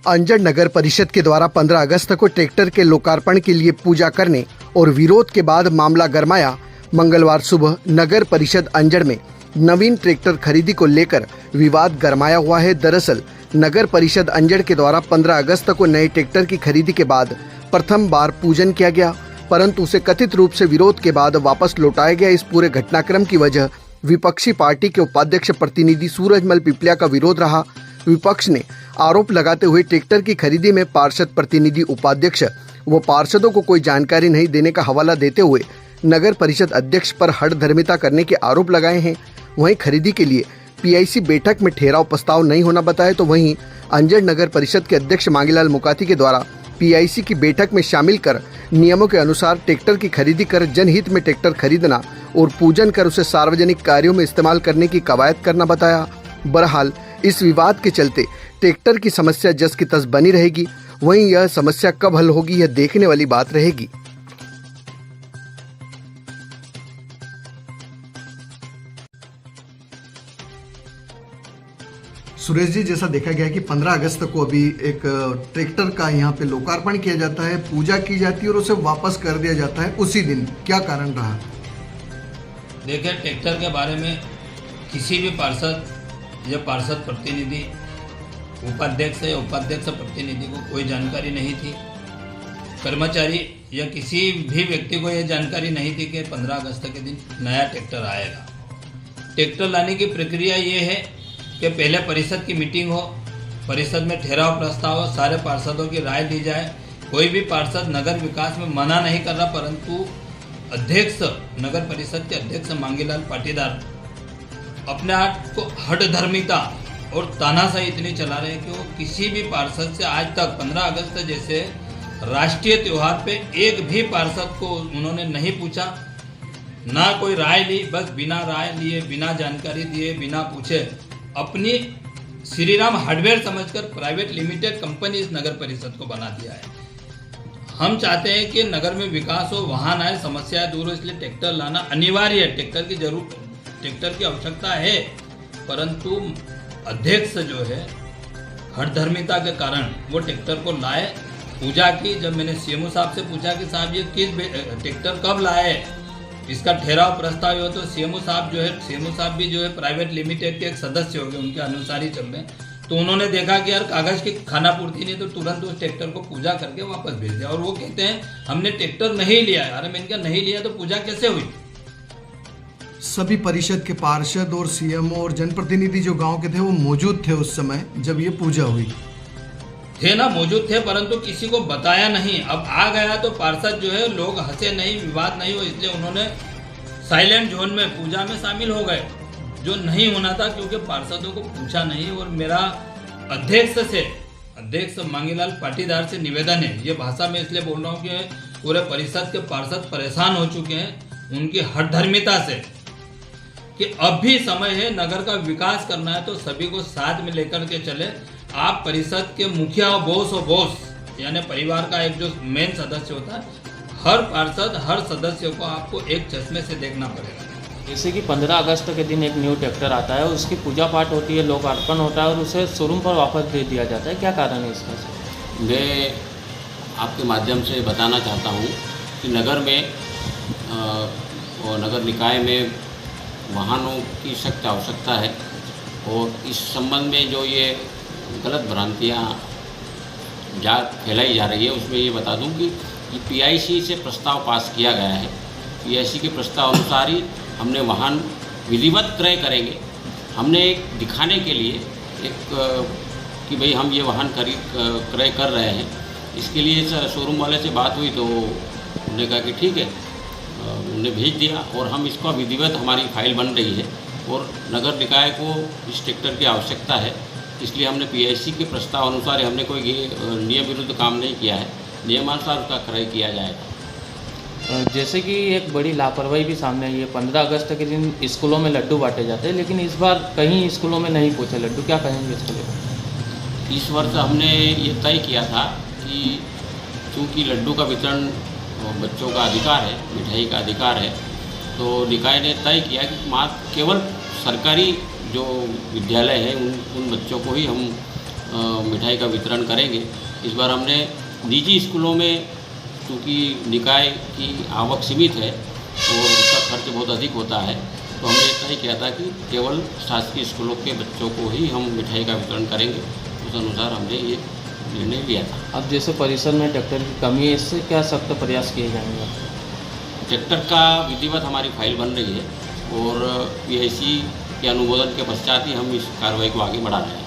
अंजड़ नगर परिषद के द्वारा 15 अगस्त को ट्रैक्टर के लोकार्पण के लिए पूजा करने और विरोध के बाद मामला गरमाया। मंगलवार सुबह नगर परिषद अंजड़ में नवीन ट्रैक्टर खरीदी को लेकर विवाद गरमाया हुआ है। दरअसल नगर परिषद अंजड़ के द्वारा 15 अगस्त को नए ट्रैक्टर की खरीदी के बाद प्रथम बार पूजन किया गया, परंतु उसे कथित रूप से विरोध के बाद वापस लौटाया गया। इस पूरे घटनाक्रम की वजह विपक्षी पार्टी के उपाध्यक्ष प्रतिनिधि सूरजमल पिपलिया का विरोध रहा। विपक्ष ने आरोप लगाते हुए ट्रैक्टर की खरीदी में पार्षद प्रतिनिधि उपाध्यक्ष व पार्षदों को कोई जानकारी नहीं देने का हवाला देते हुए नगर परिषद अध्यक्ष पर हठधर्मिता करने के आरोप लगाए हैं। वहीं खरीदी के लिए पीआईसी बैठक में ठहराव प्रस्ताव नहीं होना बताया, तो वहीं अंजड़ नगर परिषद के अध्यक्ष मांगीलाल मुकाती के द्वारा पीआईसी की बैठक में शामिल कर नियमों के अनुसार ट्रैक्टर की खरीदी कर जनहित में ट्रैक्टर खरीदना और पूजन कर उसे सार्वजनिक कार्यों में इस्तेमाल करने की कवायद करना बताया। बहरहाल इस विवाद के चलते ट्रैक्टर की समस्या जस की तस बनी रहेगी। वहीं यह समस्या कब हल होगी, यह देखने वाली बात रहेगी। सुरेश जी, जैसा देखा गया कि 15 अगस्त को अभी एक ट्रैक्टर का यहाँ पे लोकार्पण किया जाता है, पूजा की जाती है और उसे वापस कर दिया जाता है उसी दिन, क्या कारण रहा? देखिए, ट्रैक्टर के बारे में किसी भी पार्षद या पार्षद प्रतिनिधि, उपाध्यक्ष या उपाध्यक्ष प्रतिनिधि को कोई जानकारी नहीं थी। कर्मचारी या किसी भी व्यक्ति को यह जानकारी नहीं थी कि 15 अगस्त के दिन नया ट्रैक्टर आएगा। ट्रैक्टर लाने की प्रक्रिया ये है कि पहले परिषद की मीटिंग हो, परिषद में ठहराव प्रस्ताव हो, सारे पार्षदों की राय ली जाए। कोई भी पार्षद नगर विकास में मना नहीं कर रहा, परंतु अध्यक्ष, नगर परिषद के अध्यक्ष मांगीलाल पाटीदार अपने आप को हठधर्मिता और तानाशाही इतनी चला रहे हैं कि वो किसी भी पार्षद से आज तक 15 अगस्त जैसे राष्ट्रीय त्यौहार पे एक भी पार्षद को उन्होंने नहीं पूछा, ना कोई राय ली। बस बिना राय लिए, बिना जानकारी दिए, बिना पूछे अपनी श्रीराम हार्डवेयर समझकर प्राइवेट लिमिटेड कंपनी इस नगर परिषद को बना दिया है। हम चाहते हैं कि नगर में विकास हो, वाहन आए, समस्या दूर हो, इसलिए ट्रैक्टर लाना अनिवार्य है। ट्रैक्टर की आवश्यकता है, परंतु अध्यक्ष जो है हठधर्मिता के कारण वो ट्रैक्टर को लाए, पूजा की। जब मैंने सीएमओ साहब से पूछा कि साहब ये किस ट्रैक्टर कब लाए, इसका ठहराव प्रस्ताव हो, तो सीएमओ साहब भी जो है प्राइवेट लिमिटेड के एक सदस्य हो गए, उनके अनुसार ही चल रहे हैं। तो उन्होंने देखा कि यार कागज की खाना पूर्ति नहीं, तो तुरंत उस ट्रैक्टर को पूजा करके वापस भेज दिया। और वो कहते हैं हमने ट्रैक्टर नहीं लिया। अरे मैंने कहा नहीं लिया तो पूजा कैसे हुई? सभी परिषद के पार्षद और सीएमओ और जनप्रतिनिधि जो गांव के थे वो मौजूद थे उस समय जब ये पूजा हुई? थे ना, मौजूद थे, परंतु किसी को बताया नहीं। अब आ गया तो पार्षद जो है, लोग हंसे नहीं, विवाद नहीं हो, इसलिए उन्होंने साइलेंट जोन में पूजा में शामिल हो गए, जो नहीं होना था, क्योंकि पार्षदों को पूछा नहीं। और मेरा अध्यक्ष मांगीलाल पाटीदार से निवेदन है, ये भाषा में इसलिए बोल रहा हूँ कि पूरे परिषद के पार्षद परेशान हो चुके हैं उनकी हठधर्मिता से, कि अब भी समय है, नगर का विकास करना है तो सभी को साथ में लेकर के चले। आप परिषद के मुखिया हो, बॉस यानी परिवार का एक जो मेन सदस्य होता है, हर पार्षद, हर सदस्य को आपको एक चश्मे से देखना पड़ेगा। जैसे कि 15 अगस्त के दिन एक न्यू ट्रैक्टर आता है, उसकी पूजा पाठ होती है, लोकार्पण होता है और उसे शोरूम पर वापस दे दिया जाता है, क्या कारण है इसका? मैं आपके माध्यम से बताना चाहता हूँ कि नगर में और नगर निकाय में वाहनों की सख्त आवश्यकता है, और इस संबंध में जो ये गलत भ्रांतियाँ फैलाई जा रही है, उसमें ये बता दूं कि पीआईसी से प्रस्ताव पास किया गया है। पीआईसी के प्रस्ताव अनुसार ही हमने वाहन विधिवत क्रय करेंगे। हमने एक दिखाने के लिए कि भाई हम ये वाहन क्रय कर रहे हैं, इसके लिए शोरूम वाले से बात हुई तो उन्होंने कहा कि ठीक है, उन्होंने भेज दिया और हम इसका विधिवत, हमारी फाइल बन रही है और नगर निकाय को इस ट्रैक्टर की आवश्यकता है, इसलिए हमने पीआईसी के प्रस्ताव अनुसार, हमने कोई नियम विरुद्ध काम नहीं किया है, नियमानुसार उसका क्रय किया जाएगा। जैसे कि एक बड़ी लापरवाही भी सामने आई है, 15 अगस्त के दिन स्कूलों में लड्डू बांटे जाते हैं, लेकिन इस बार कहीं स्कूलों में नहीं पहुँचे लड्डू, क्या कहेंगे इसके लिए? इस वर्ष हमने ये तय किया था कि चूँकि लड्डू का वितरण बच्चों का अधिकार है, मिठाई का अधिकार है, तो निकाय ने तय किया कि मात्र केवल सरकारी जो विद्यालय है उन बच्चों को ही हम मिठाई का वितरण करेंगे। इस बार हमने निजी स्कूलों में, चूँकि निकाय की आवक सीमित है और उसका खर्च बहुत अधिक होता है, तो हमने तय किया था कि केवल शासकीय स्कूलों के बच्चों को ही हम मिठाई का वितरण करेंगे। उस अनुसार हमने ये निर्णय लिया था। अब जैसे परिसर में ट्रैक्टर की कमी है, इससे क्या सख्त प्रयास किए जाएंगे? ट्रैक्टर का विधिवत हमारी फाइल बन रही है और PIC के अनुमोदन के पश्चात ही हम इस कार्रवाई को आगे बढ़ा रहे हैं।